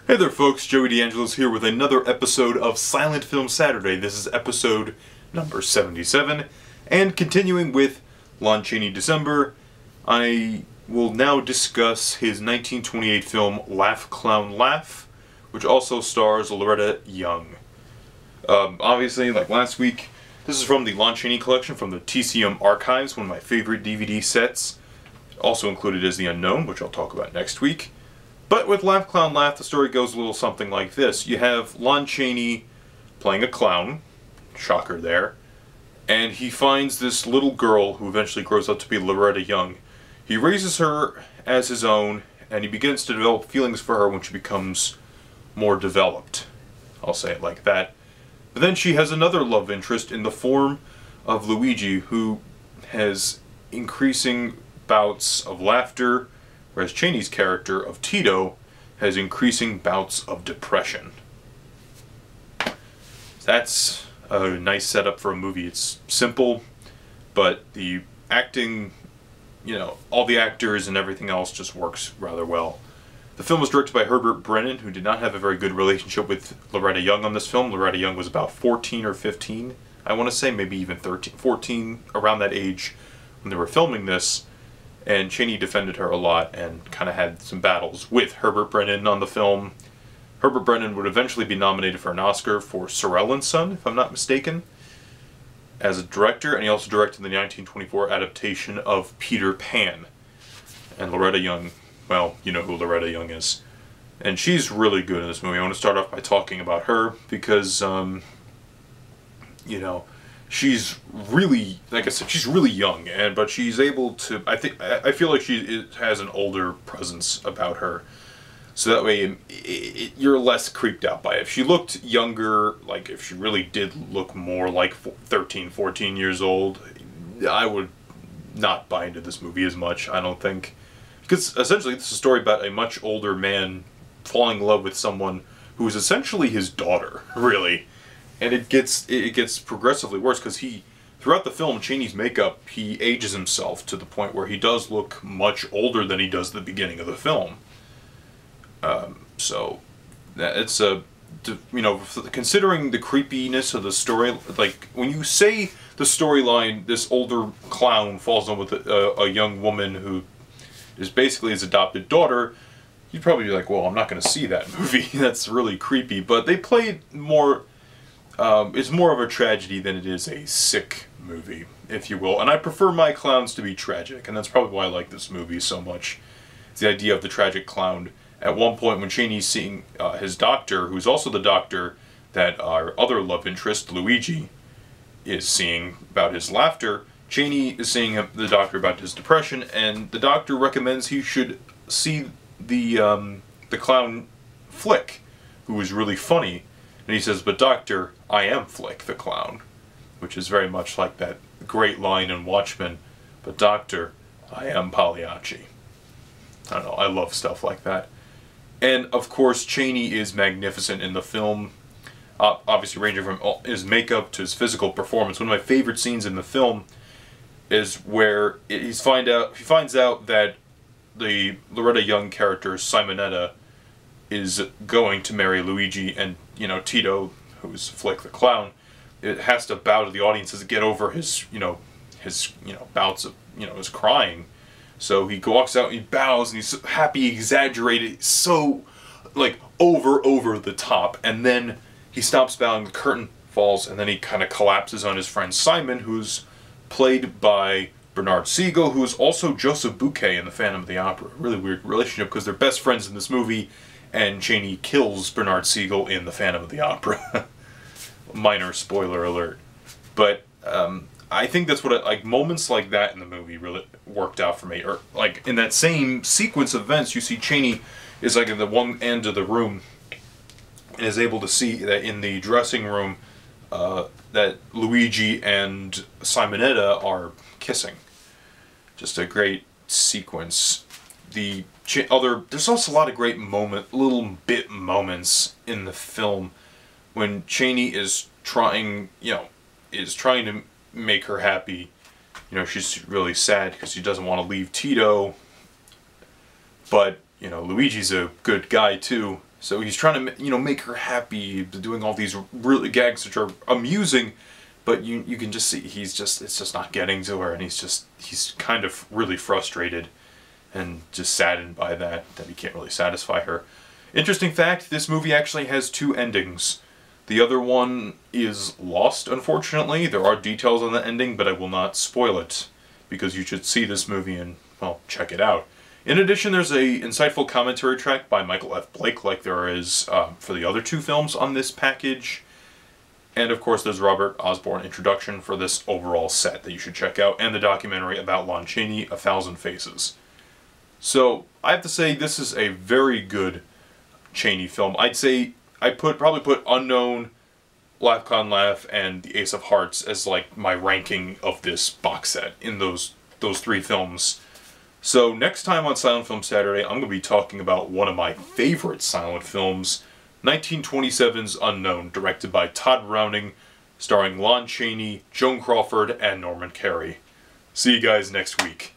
Hey there folks, Joey D'Angelo's here with another episode of Silent Film Saturday. This is episode number 77, and continuing with Lon Chaney December, I will now discuss his 1928 film Laugh Clown Laugh, which also stars Loretta Young. Obviously, like last week, this is from the Lon Chaney collection from the TCM Archives, one of my favorite DVD sets. Also included is The Unknown, which I'll talk about next week. But with Laugh Clown Laugh, the story goes a little something like this. You have Lon Chaney playing a clown, shocker there, and he finds this little girl who eventually grows up to be Loretta Young. He raises her as his own, and he begins to develop feelings for her when she becomes more developed. I'll say it like that. But then she has another love interest in the form of Luigi, who has increasing bouts of laughter, whereas Chaney's character of Tito has increasing bouts of depression. That's a nice setup for a movie. It's simple, but the acting, all the actors and everything else just works rather well. The film was directed by Herbert Brennan, who did not have a very good relationship with Loretta Young on this film. Loretta Young was about 14 or 15, I want to say, maybe even 13, 14, around that age when they were filming this. And Chaney defended her a lot and kind of had some battles with Herbert Brennan on the film. Herbert Brennan would eventually be nominated for an Oscar for Sorrell and Son, if I'm not mistaken, as a director, and he also directed the 1924 adaptation of Peter Pan. And Loretta Young, well, you know who Loretta Young is. And she's really good in this movie. I want to start off by talking about her because, she's really, like I said, she's really young, but she's able to, I feel like she has an older presence about her. So that way, you're less creeped out by it. If she looked younger, like if she really did look more like 13, 14 years old, I would not buy into this movie as much, I don't think. Because essentially, this is a story about a much older man falling in love with someone who is essentially his daughter, really. And it gets progressively worse because throughout the film, Chaney's makeup, he ages himself to the point where he does look much older than he does at the beginning of the film. So it's considering the creepiness of the story, like when you say the storyline, this older clown falls in with a young woman who is basically his adopted daughter, you'd probably be like, well, I'm not going to see that movie. That's really creepy. But they played more. It's more of a tragedy than it is a sick movie, if you will. And I prefer my clowns to be tragic, and that's probably why I like this movie so much. It's the idea of the tragic clown. At one point, when Chaney's seeing his doctor, who's also the doctor that our other love interest, Luigi, is seeing about his laughter, Chaney is seeing the doctor about his depression, and the doctor recommends he should see the clown Flick, who is really funny. And he says, but doctor, I am Flick the clown, which is very much like that great line in Watchmen, but doctor, I am Pagliacci. I don't know, I love stuff like that. And of course, Chaney is magnificent in the film, obviously ranging from his makeup to his physical performance. One of my favorite scenes in the film is where he finds out that the Loretta Young character, Simonetta, is going to marry Luigi, and Tito, who's Flick the clown, it has to bow to the audience to get over his bouts of his crying. So he walks out and he bows and he's so happy, exaggerated, so like over the top, and then he stops bowing, the curtain falls, and then he kind of collapses on his friend Simon, who's played by Bernard Siegel, who is also Joseph Bouquet in The Phantom of the Opera. Really weird relationship because they're best friends in this movie. And Chaney kills Bernard Siegel in The Phantom of the Opera. Minor spoiler alert. But I think that's what moments like that in the movie really worked out for me. Or like in that same sequence of events, you see Chaney is like at the one end of the room and is able to see that in the dressing room that Luigi and Simonetta are kissing. Just a great sequence. There's also a lot of great little bit moments in the film when Chaney is trying to make her happy. She's really sad because she doesn't want to leave Tito, but Luigi's a good guy too, So he's trying to, you know, make her happy, doing all these really gags which are amusing, but you can just see it's just not getting to her, and he's kind of really frustrated and just saddened by that he can't really satisfy her. Interesting fact, this movie actually has 2 endings. The other one is lost, unfortunately. There are details on the ending, but I will not spoil it, because you should see this movie and, well, check it out. In addition, there's a insightful commentary track by Michael F. Blake, like there is for the other 2 films on this package. And of course, there's Robert Osborne introduction for this overall set that you should check out, and the documentary about Lon Chaney, A Thousand Faces. So, I have to say, this is a very good Chaney film. I'd say probably put Unknown, Laugh Con Laugh, and The Ace of Hearts as like my ranking of this box set in those 3 films. So next time on Silent Film Saturday, I'm going to be talking about one of my favorite silent films, 1927's Unknown, directed by Todd Browning, starring Lon Chaney, Joan Crawford, and Norman Carey. See you guys next week.